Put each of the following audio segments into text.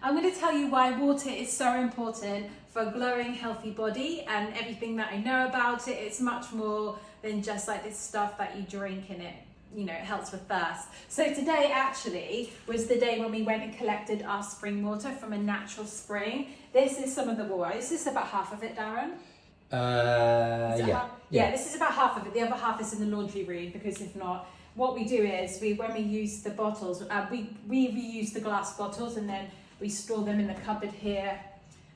I'm going to tell you why water is so important for a glowing, healthy body, and everything that I know about it. It's much more than just like this stuff that you drink and it, you know, it helps with thirst. So today actually was the day when we went and collected our spring water from a natural spring. This is some of the water. Is this about half of it, Darren? Yeah, this is about half of it. The other half is in the laundry room, because if not, what we do is when we use the bottles, we reuse the glass bottles, and then we store them in the cupboard here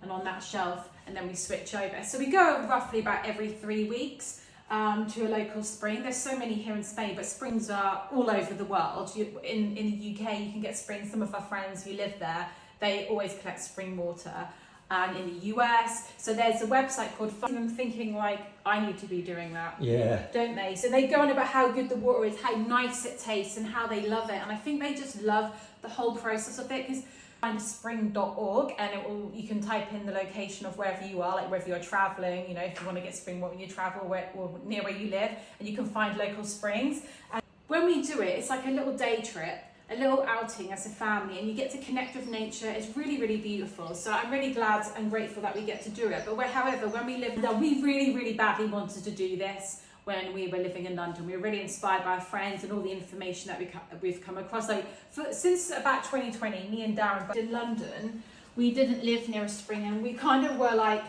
and on that shelf, and then we switch over. So we go roughly about every 3 weeks to a local spring. There's so many here in Spain, but springs are all over the world. In the UK, you can get springs. Some of our friends who live there, they always collect spring water. And in the US, so there's a website called Fizz. I'm thinking like, I need to be doing that. Yeah. Don't they? So they go on about how good the water is, how nice it tastes, and how they love it. And I think they just love the whole process of it, because find spring.org, and you can type in the location of wherever you are, like wherever you're traveling, you know, if you want to get spring water when you travel, or near where you live, and you can find local springs. And when we do it, it's like a little day trip, a little outing as a family, and you get to connect with nature. It's really, really beautiful. So I'm really glad and grateful that we get to do it. But however, when we lived there, we really, really badly wanted to do this. When we were living in London, we were really inspired by our friends and all the information that we've come across. Like since about 2020, me and Darren in London, we didn't live near a spring, and we kind of were like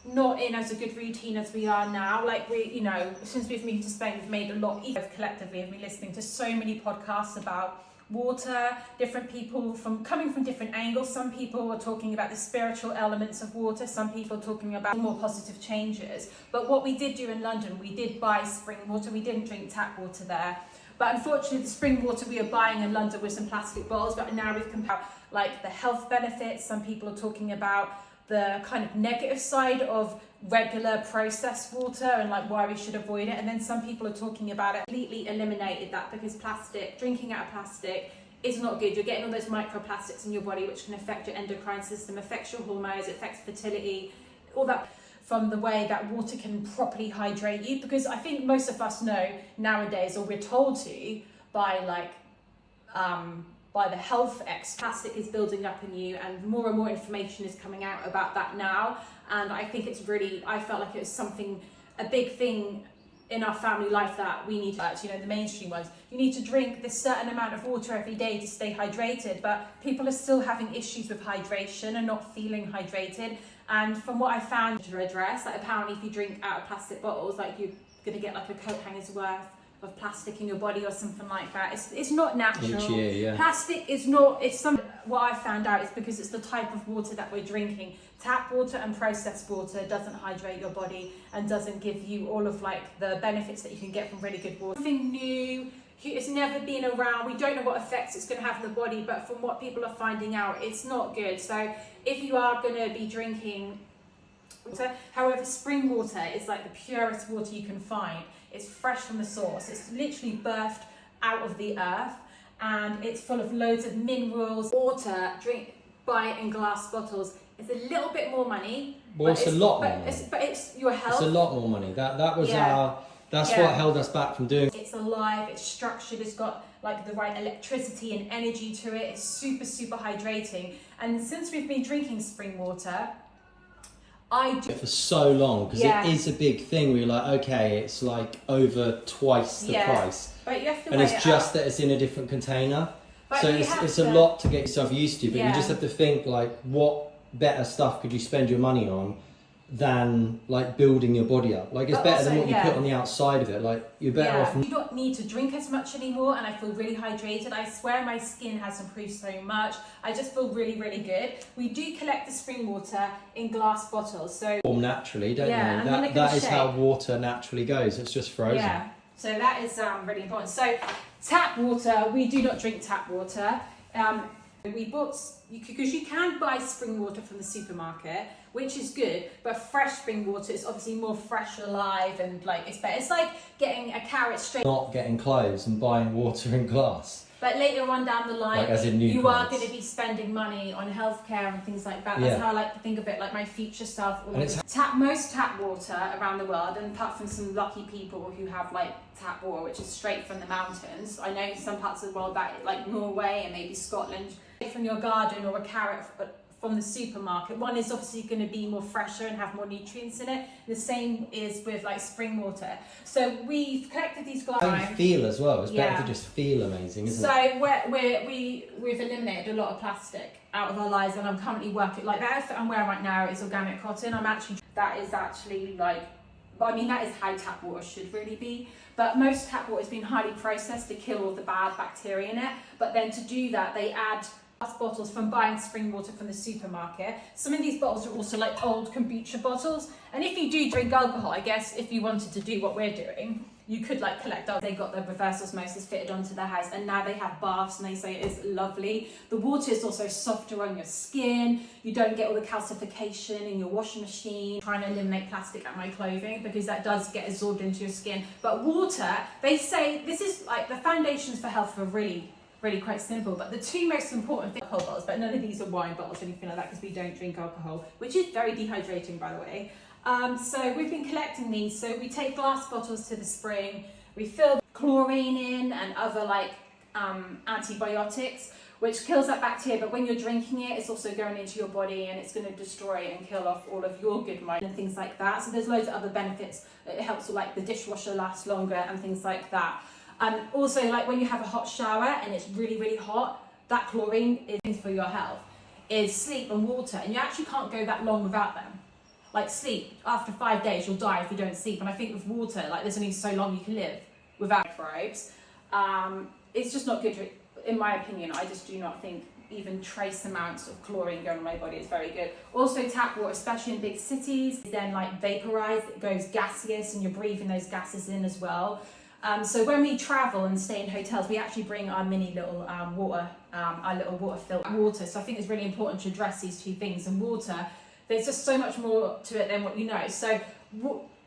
not in as a good routine as we are now. Like we, you know, since we've moved to Spain, we've made a lot collectively. I've been listening to so many podcasts about water, different people coming from different angles. Some people were talking about the spiritual elements of water, some people talking about more positive changes. But what we did do in London, we did buy spring water. We didn't drink tap water there. But unfortunately, the spring water we were buying in London was in plastic bottles. But now we've compared like the health benefits. Some people are talking about the kind of negative side of regular processed water and like why we should avoid it. And then some people are talking about it completely eliminated that, because drinking out of plastic is not good. You're getting all those microplastics in your body, which can affect your endocrine system, affects your hormones, affects fertility, all that, from the way that water can properly hydrate you. Because I think most of us know nowadays, or we're told to, by the health plastic is building up in you, and more information is coming out about that now. And I think I felt like it was a big thing in our family life that we need to, you know, the mainstream ones. You need to drink this certain amount of water every day to stay hydrated, but people are still having issues with hydration and not feeling hydrated. And from what I found to address, like apparently if you drink out of plastic bottles, like you're gonna get like a coat hanger's worth of plastic in your body or something like that. It's not natural. Each year, yeah. Plastic is what I found out is because it's the type of water that we're drinking. Tap water and processed water doesn't hydrate your body and doesn't give you all of like the benefits that you can get from really good water. Something new, it's never been around. We don't know what effects it's going to have on the body, but from what people are finding out, it's not good. So if you are going to be drinking water, however, spring water is like the purest water you can find. It's fresh from the source. It's literally birthed out of the earth, and it's full of loads of minerals. Water, buy it in glass bottles. It's a little bit more money. Well, it's a lot more money. But it's your health. It's a lot more money. That's what held us back from doing. It's alive, it's structured, it's got like the right electricity and energy to it. It's super, super hydrating. And since we've been drinking spring water, for so long, because it is a big thing. We're like, okay, it's like over twice the price, but you have to and it's just that it's in a different container, but so it's a lot to get yourself used to. But you just have to think like, what better stuff could you spend your money on than like building your body up? Like it's better than what you put on the outside of it. Like you're better off. You don't need to drink as much anymore, and I feel really hydrated. I swear my skin has improved so much. I just feel really, really good. We do collect the spring water in glass bottles, so naturally, don't you? That is how water naturally goes. It's just frozen. Yeah, so that is really important. So tap water, we do not drink tap water. We bought, because you can buy spring water from the supermarket, which is good, but fresh spring water is obviously more fresh, alive, and like it's better. It's like getting a carrot straight. Not getting clothes and buying water in glass. But later on down the line, like as in new you clients. are going to be spending money on healthcare and things like that. That's how I like to think of it, like my future stuff. Most tap water around the world, and apart from some lucky people who have like tap water, which is straight from the mountains. I know in some parts of the world that, like Norway and maybe Scotland, from your garden or a carrot from the supermarket. One is obviously going to be more fresher and have more nutrients in it. The same is with like spring water. So we've collected these glass. How you feel as well. It's better to just feel amazing, isn't it? So we've eliminated a lot of plastic out of our lives, and I'm currently working like that outfit I'm wearing right now is organic cotton. That is how tap water should really be. But most tap water has been highly processed to kill all the bad bacteria in it. But then to do that, they add bottles from buying spring water from the supermarket. Some of these bottles are also like old kombucha bottles, and if you do drink alcohol, I guess if you wanted to do what we're doing, you could like collect those. They got the reverse osmosis fitted onto their house, and now they have baths, and they say it is lovely. The water is also softer on your skin. You don't get all the calcification in your washing machine. Trying to eliminate plastic out of my clothing because that does get absorbed into your skin. But water, they say this is like the foundations for health are really quite simple, but the two most important things are alcohol bottles, but none of these are wine bottles or anything like that because we don't drink alcohol, which is very dehydrating, by the way. So we've been collecting these. So we take glass bottles to the spring, we fill chlorine in and other like antibiotics, which kills that bacteria, but when you're drinking it, it's also going into your body and it's going to destroy it and kill off all of your good mind and things like that. So there's loads of other benefits. It helps with like the dishwasher lasts longer and things like that. Also, like when you have a hot shower and it's really hot, that chlorine is for your health, is sleep and water, and you actually can't go that long without them. Like sleep, after 5 days you'll die if you don't sleep, and I think with water, like there's only so long you can live without microbes. It's just not good, in my opinion. I just do not think even trace amounts of chlorine going in my body is very good. Also tap water, especially in big cities, then like vaporized, it goes gaseous and you're breathing those gases in as well. So when we travel and stay in hotels, we actually bring our mini little our little water filter water. So I think it's really important to address these two things. And water, there's just so much more to it than what you know. So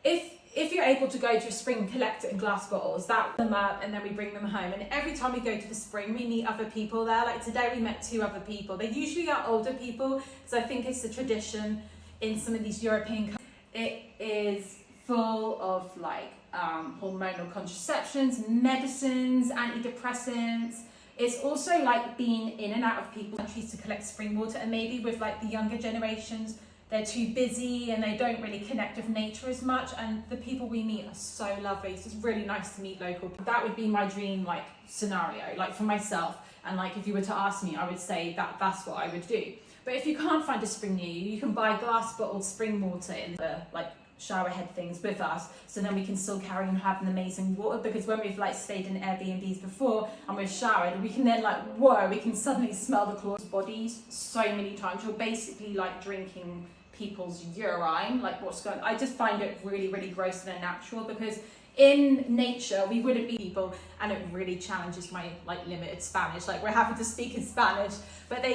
if you're able to go to a spring and collect it in glass bottles, that them up and then we bring them home. And every time we go to the spring, we meet other people there. Like today we met 2 other people. They usually are older people, because I think it's the tradition in some of these European countries. It is full of like hormonal contraceptions, medicines, antidepressants. It's also like being in and out of people's countries to collect spring water, and maybe with like the younger generations, they're too busy and they don't really connect with nature as much, and the people we meet are so lovely. So it's really nice to meet local people. That would be my dream like scenario, like for myself, and like if you were to ask me, I would say that's what I would do. But if you can't find a spring near you, you can buy glass bottled spring water in the like shower head things with us, so then we can still carry on having amazing water. Because when we've like stayed in Airbnbs before and we've showered, we can then like, whoa, we can suddenly smell the chlorine bodies so many times. You're basically like drinking people's urine, like what's going on. I just find it really gross and unnatural, because in nature we wouldn't be people, and it really challenges my like limited Spanish. Like we're having to speak in Spanish, but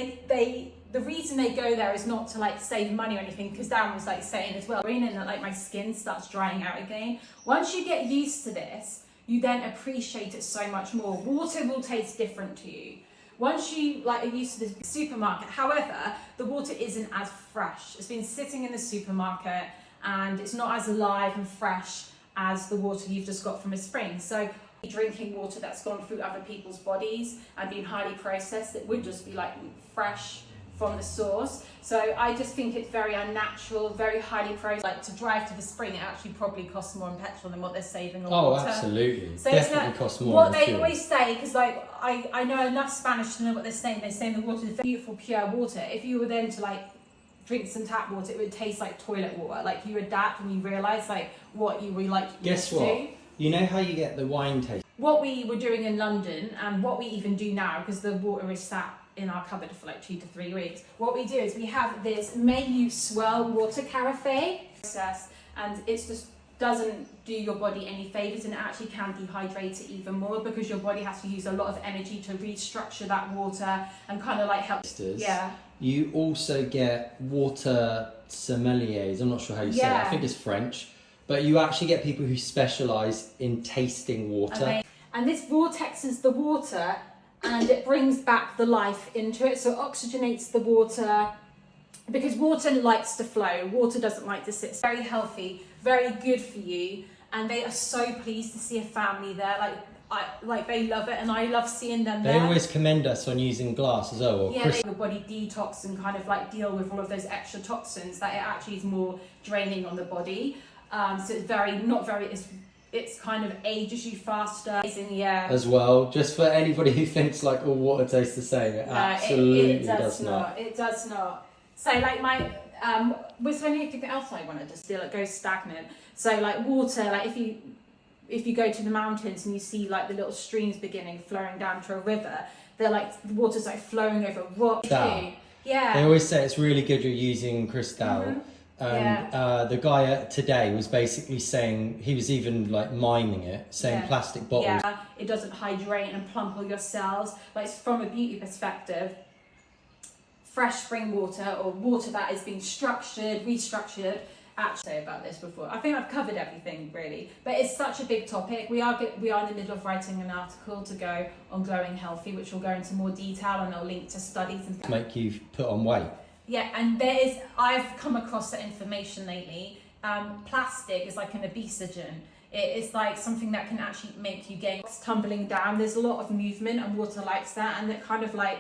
the reason they go there is not to like save money or anything, because Darren was like saying as well, and that like my skin starts drying out again. Once you get used to this, you then appreciate it so much more. Water will taste different to you once you like are used to the supermarket. However, the water isn't as fresh. It's been sitting in the supermarket and it's not as alive and fresh as the water you've just got from a spring. So drinking water that's gone through other people's bodies and been highly processed, it would just be like fresh from the source. So I just think it's very unnatural, very highly processed. Like to drive to the spring, it actually probably costs more in petrol than what they're saving on water. Oh, absolutely. So definitely costs more. What they always say, because like I know enough Spanish to know what they're saying. They're saying the water is beautiful, pure water. If you were then to like drink some tap water, it would taste like toilet water. Like you adapt and you realise like what you were like. Guess what? To. You know how you get the wine taste? What we were doing in London, and what we even do now, because the water is sat in our cupboard for like 2 to 3 weeks, what we do is we have this Mayu swirl water carafe process, and it just doesn't do your body any favours, and it actually can dehydrate it even more, because your body has to use a lot of energy to restructure that water and kind of like help. Yeah. You also get water sommeliers. I'm not sure how you say it. I think it's French. But you actually get people who specialise in tasting water. And this vortexes the water and it brings back the life into it. So it oxygenates the water, because water likes to flow. Water doesn't like to sit. It's very healthy, very good for you. And they are so pleased to see a family there. They love it, and I love seeing them there. They always commend us on using glass as well. Yeah, your body detox and kind of like deal with all of those extra toxins, that it actually is more draining on the body. So it's it's kind of ages you faster. Yeah. As well, just for anybody who thinks like, oh, water tastes the same, it absolutely does not. It does not. So like was there anything else I wanted to distill? It goes stagnant. So like water, like if you go to the mountains and you see like the little streams beginning flowing down to a river, they're like, the water's like flowing over rock too. Yeah. They always say it's really good you're using Crystal. Mm-hmm. And the guy today was basically saying, he was even like miming it, saying plastic bottles. Yeah, it doesn't hydrate and plump all your cells. Like from a beauty perspective, fresh spring water, or water that is being restructured. Actually, say about this before. I think I've covered everything really, but it's such a big topic. We are in the middle of writing an article to go on Glowing Healthy, which will go into more detail, and I'll link to studies and to make you put on weight. Yeah, and I've come across that information lately. Plastic is like an obesogen. It is like something that can actually make you gain. It's tumbling down. There's a lot of movement, and water likes that, and it kind of like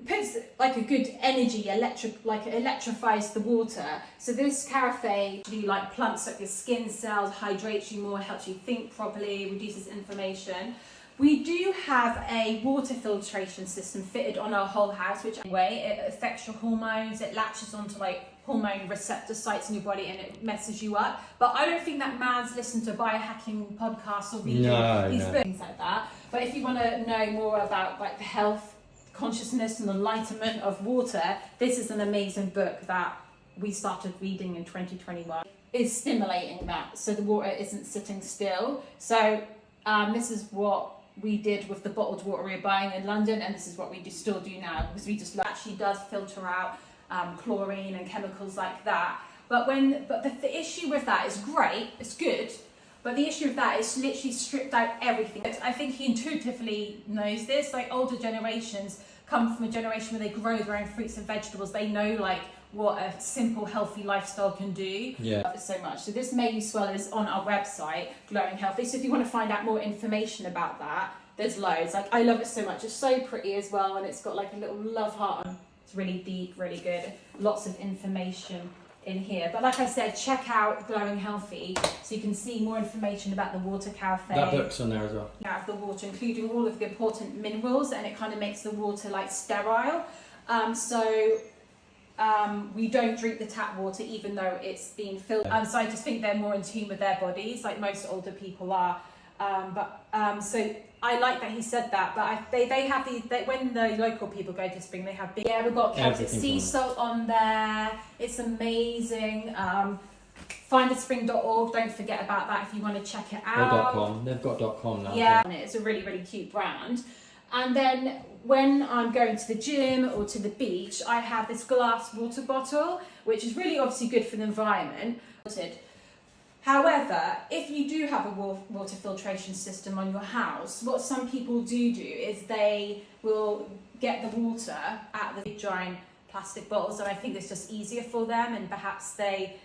puts like a good energy, electrifies the water. So this carafe really like plumps up your skin cells, hydrates you more, helps you think properly, reduces inflammation. We do have a water filtration system fitted on our whole house, which anyway, it affects your hormones, it latches onto like hormone receptor sites in your body, and it messes you up. But I don't think that man's listened to biohacking podcasts or reading these books, things like that. But if you want to know more about like the health, consciousness and enlightenment of water, this is an amazing book that we started reading in 2021. It's stimulating that, so the water isn't sitting still. So this is what we did with the bottled water we were buying in London, and this is what we still do now, because we just actually does filter out chlorine and chemicals like that. But the issue with that is great, it's good, but the issue with that is literally stripped out everything. I think he intuitively knows this. Like older generations come from a generation where they grow their own fruits and vegetables. They know like what a simple, healthy lifestyle can do. Yeah. I love it so much. So this Maybe Swell is on our website, Glowing Healthy. So if you want to find out more information about that, there's loads. Like I love it so much. It's so pretty as well, and it's got like a little love heart. It's really deep, really good. Lots of information in here. But like I said, check out Glowing Healthy so you can see more information about the water carafe. That book's on there as well. Out of the water, including all of the important minerals, and it kind of makes the water like sterile. We don't drink the tap water even though it's been filtered. So I just think they're more in tune with their bodies, like most older people are. So I like that he said that, but they have when the local people go to Spring, they have we've got Celtic sea salt on there. It's amazing. Findthespring.org, don't forget about that if you want to check it out. .com, they've got .com now. Yeah, it's a really, really cute brand. And then when I'm going to the gym or to the beach, I have this glass water bottle, which is really obviously good for the environment. However, if you do have a water filtration system on your house, what some people do is they will get the water out of the giant plastic bottles, and I think it's just easier for them, and perhaps they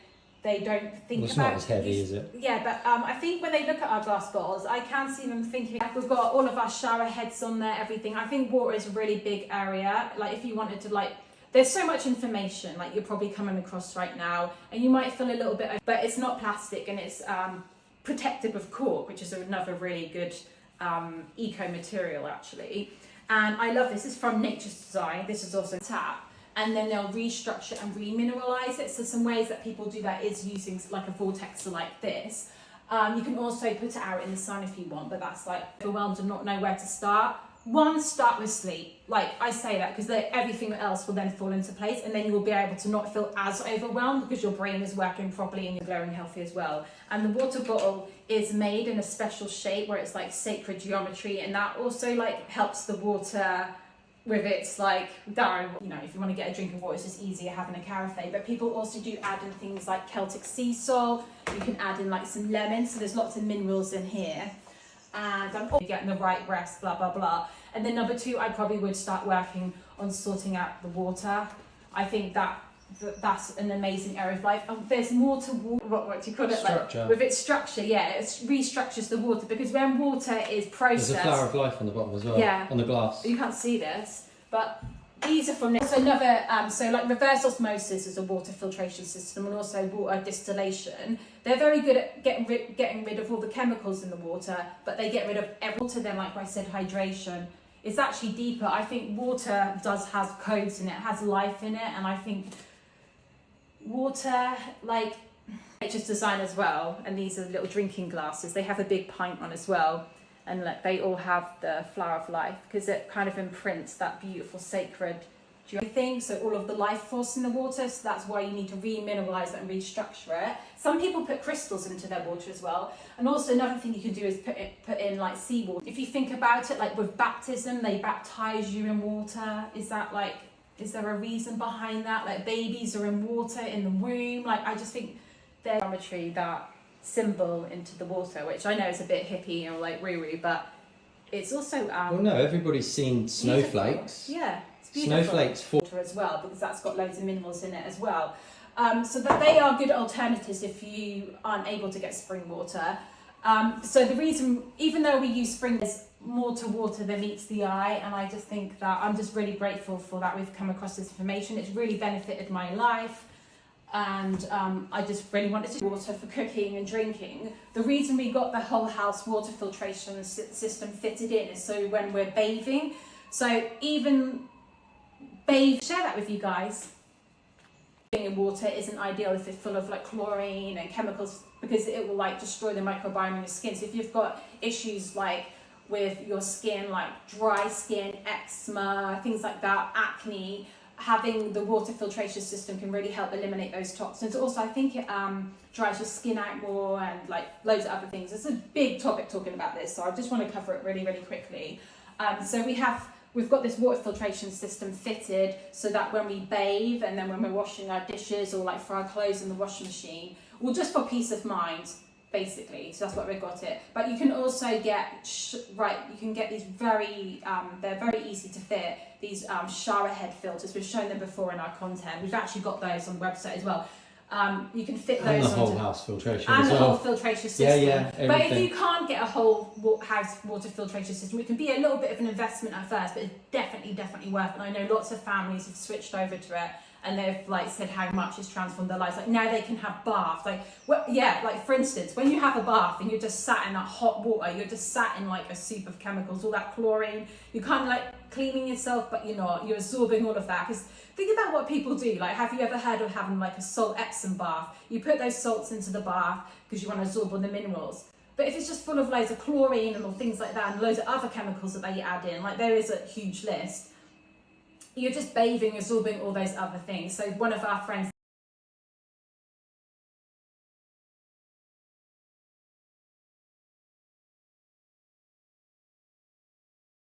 don't think it's about not as heavy, is it? Yeah, but I think when they look at our glass bottles, I can see them thinking, we've got all of our shower heads on there, everything. I think water is a really big area. Like if you wanted to there's so much information like you're probably coming across right now, and you might feel a little bit, but it's not plastic, and it's protected with cork, which is another really good eco material actually. And I love this. This is from Nature's Design. This is also tap, and then they'll restructure and remineralize it. So some ways that people do that is using like a vortexer like this. You can also put it out in the sun if you want, but that's like overwhelmed and not know where to start. One, start with sleep. Like I say that because everything else will then fall into place, and then you will be able to not feel as overwhelmed because your brain is working properly and you're glowing healthy as well. And the water bottle is made in a special shape where it's like sacred geometry, and that also like helps the water with its like down. You know, if you want to get a drink of water, it's just easier having a carafe. But people also do add in things like Celtic sea salt. You can add in like some lemon, so there's lots of minerals in here. and I'm getting the right rest, blah, blah, blah. And then number 2, I probably would start working on sorting out the water. I think that's an amazing area of life. There's more to water, what do you call it? Structure. Like, with its structure, yeah, it restructures the water, because when water is processed... There's a flower of life on the bottom as well, yeah, on the glass. You can't see this, but these are from... So another, so like reverse osmosis is a water filtration system, and also water distillation. They're very good at getting rid of all the chemicals in the water, but they get rid of every water. Then, like I said, hydration. It's actually deeper. I think water has codes in it, has life in it, and I think water, like nature's design as well, and these are little drinking glasses. They have a big pint one as well, and like they all have the flower of life, because it kind of imprints that beautiful sacred thing. So all of the life force in the water. So that's why you need to remineralize it and restructure it. Some people put crystals into their water as well. And also another thing you can do is put in like seawater. If you think about it, like with baptism, they baptize you in water. Is there a reason behind that? Like babies are in water in the womb. Like I just think there's geometry, that symbol into the water, which I know is a bit hippie or like woo-woo, but it's also well, no, everybody's seen snowflakes. Beautiful. Yeah. Snowflakes for water as well, because that's got loads of minerals in it as well. So that they are good alternatives if you aren't able to get spring water. So the reason, even though we use spring, there's more to water than meets the eye, and I just think that I'm just really grateful for that we've come across this information. It's really benefited my life, and I just really wanted to water for cooking and drinking. The reason we got the whole house water filtration system fitted in is so when we're bathing, so even share that with you guys. Being in water isn't ideal if it's full of like chlorine and chemicals, because it will like destroy the microbiome in your skin. So if you've got issues like with your skin, like dry skin, eczema, things like that, acne, having the water filtration system can really help eliminate those toxins. Also, I think it dries your skin out more, and like loads of other things. It's a big topic talking about this, so I just want to cover it really, really quickly. So we've got this water filtration system fitted so that when we bathe and then when we're washing our dishes or like for our clothes in the washing machine, well, just for peace of mind, basically. So that's what we've got it. But you can also get, you can get these they're very easy to fit, these shower head filters. We've shown them before in our content. We've actually got those on the website as well. You can fit those and the whole house filtration and as the well. whole filtration system. Yeah, but if you can't get a whole house water filtration system, it can be a little bit of an investment at first, but it's definitely worth it. And I know lots of families have switched over to it, and they've like said how much it's transformed their lives. Like now they can have baths. Like like for instance, when you have a bath and you're just sat in that hot water, you're just sat in like a soup of chemicals, all that chlorine. You're kind of like cleaning yourself, but you're not. You're absorbing all of that. Because think about what people do. Like, have you ever heard of having like a salt Epsom bath? You put those salts into the bath because you want to absorb all the minerals. But if it's just full of loads of chlorine and all things like that, and loads of other chemicals that they add in, like there is a huge list, you're just bathing, absorbing all those other things. So one of our friends